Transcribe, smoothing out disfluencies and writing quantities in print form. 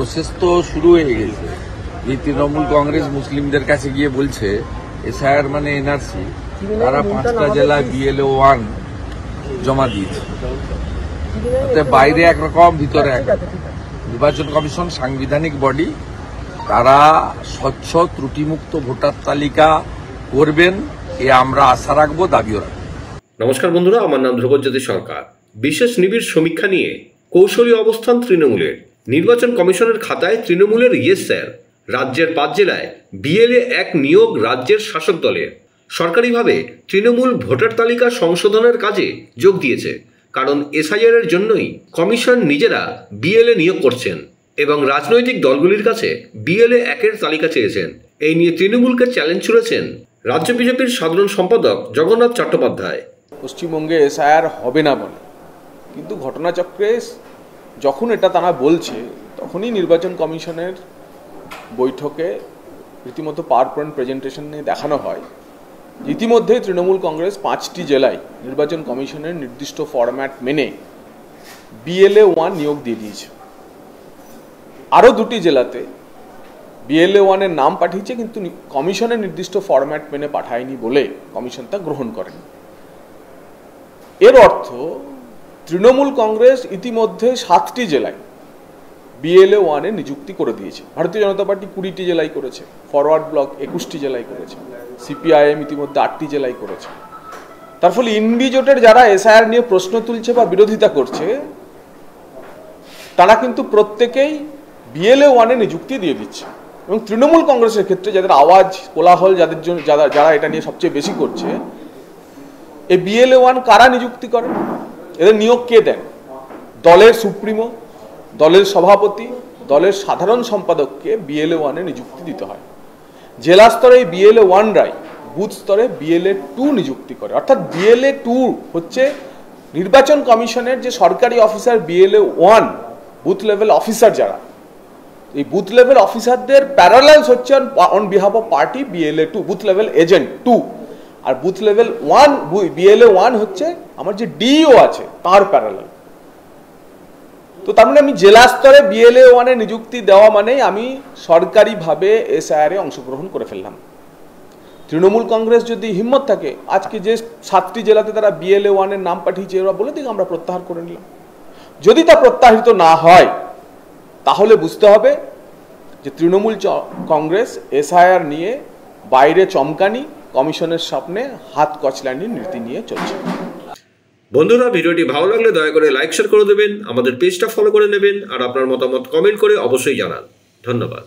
Process তো শুরু হয়ে গেছে। এই তৃণমূল কংগ্রেস মুসলিমদের কাছে গিয়ে বলছে এসআইআর মানে এনআরসি, তারা 5টা জেলায় BLO 1 জমা দিয়েছে। বাইরে একরকম ভিতরে একরকম। নির্বাচন কমিশন সাংবিধানিক বডি, তারা স্বচ্ছ ত্রুটিমুক্ত ভোটার তালিকা করবেন, এ আমরা আশা রাখবো, দাবিও রাখবো। নমস্কার বন্ধুরা, আমার নাম ধ্রুবজ্যোতি সরকার। বিশেষ নিবিড় সমীক্ষা নিয়ে কৌশলী অবস্থান তৃণমূলের। নির্বাচন কমিশনের খাতায় তৃণমূলের ইয়েস স্যার। রাজ্যের 5 জেলায় BLA 1 নিয়োগ রাজ্যের শাসক দলের। সরকারিভাবে তৃণমূল ভোটার তালিকা সংশোধনের কাজে যোগ দিয়েছে, কারণ SIR এর জন্যই কমিশন নিজেরা BLA নিয়োগ করছেন এবং রাজনৈতিক দলগুলির কাছে BLA 1 তালিকা চেয়েছেন। এই নিয়ে তৃণমূলকে চ্যালেঞ্জ ছুড়েছেন রাজ্য বিজেপির সাধারণ সম্পাদক জগন্নাথ চট্টোপাধ্যায়। পশ্চিমবঙ্গে SIR হবে না বলে, কিন্তু ঘটনাচক্রে যখন এটা তারা বলছে তখনই নির্বাচন কমিশনের বৈঠকে রীতিমতো পাওয়ার পয়েন্ট প্রেজেন্টেশন নিয়ে দেখানো হয় ইতিমধ্যেই তৃণমূল কংগ্রেস 5টি জেলায় নির্বাচন কমিশনের নির্দিষ্ট ফরম্যাট মেনে BLA 1 নিয়োগ দিয়ে দিয়েছে। আরও 2টি জেলাতে BLA 1 এর নাম পাঠিয়েছে, কিন্তু কমিশনের নির্দিষ্ট ফরম্যাট মেনে পাঠায়নি বলে কমিশন তা গ্রহণ করেন। এর অর্থ তৃণমূল কংগ্রেস ইতিমধ্যে 7টি জেলায় BLA 1 এর নিযুক্তি করে দিয়েছে। ভারতীয় জনতা পার্টি 20টি জেলায় করেছে, ফরওয়ার্ড ব্লক 21টি জেলায় করেছে, CPIM ইতিমধ্যে 8টি জেলায় করেছে। তার ফলে ইন্ডি জোটের যারা SIR নিয়ে প্রশ্ন তুলছে বা বিরোধিতা করছে, তারা কিন্তু প্রত্যেকেই BLA 1 এ নিযুক্তি দিয়ে দিচ্ছে। এবং তৃণমূল কংগ্রেসের ক্ষেত্রে যাদের আওয়াজ কোলাহল, যাদের জন্য যারা এটা নিয়ে সবচেয়ে বেশি করছে, এই BLA 1 কারা নিযুক্তি করেন, এদের নিয়োগ কে দেন? দলের সুপ্রিমো, দলের সভাপতি, দলের সাধারণ সম্পাদককে BLA 1 এ নিযুক্তি দিতে হয়। জেলা স্তরে BLA 1 রাই বুথ স্তরে BLA 2 নিযুক্তি করে। অর্থাৎ BLA 2 হচ্ছে নির্বাচন কমিশনের যে সরকারি officer BLA 1 booth level officer, যারা এই বুথ লেভেল অফিসারদের প্যারালালস হচ্ছে on behalf of party BLA 2, booth level agent 2। আর বুথ লেভেল 1 BLA 1 হচ্ছে আমার যে DEO আছে তার প্যারালাল। তো তার মানে আমি জেলা স্তরে BLA 1 এ নিযুক্তি দেওয়া মানেই আমি সরকারিভাবে SIR এ অংশগ্রহণ করে ফেললাম। তৃণমূল কংগ্রেস যদি হিম্মত থাকে, আজকে যে 7টি জেলাতে তারা BLA 1 এর নাম পাঠিয়েছে, ওরা বলে দিক আমরা প্রত্যাহার করে নিলাম। যদি তা প্রত্যাহৃত না হয়, তাহলে বুঝতে হবে যে তৃণমূল কংগ্রেস SIR নিয়ে বাইরে চমকানি, কমিশনের সামনে হাত কচলানির নীতি নিয়ে চলছে। বন্ধুরা, ভিডিওটি ভালো লাগলে দয়া করে লাইক শেয়ার করে দেবেন, আমাদের পেজটা ফলো করে নেবেন, আর আপনার মতামত কমেন্ট করে অবশ্যই জানান। ধন্যবাদ।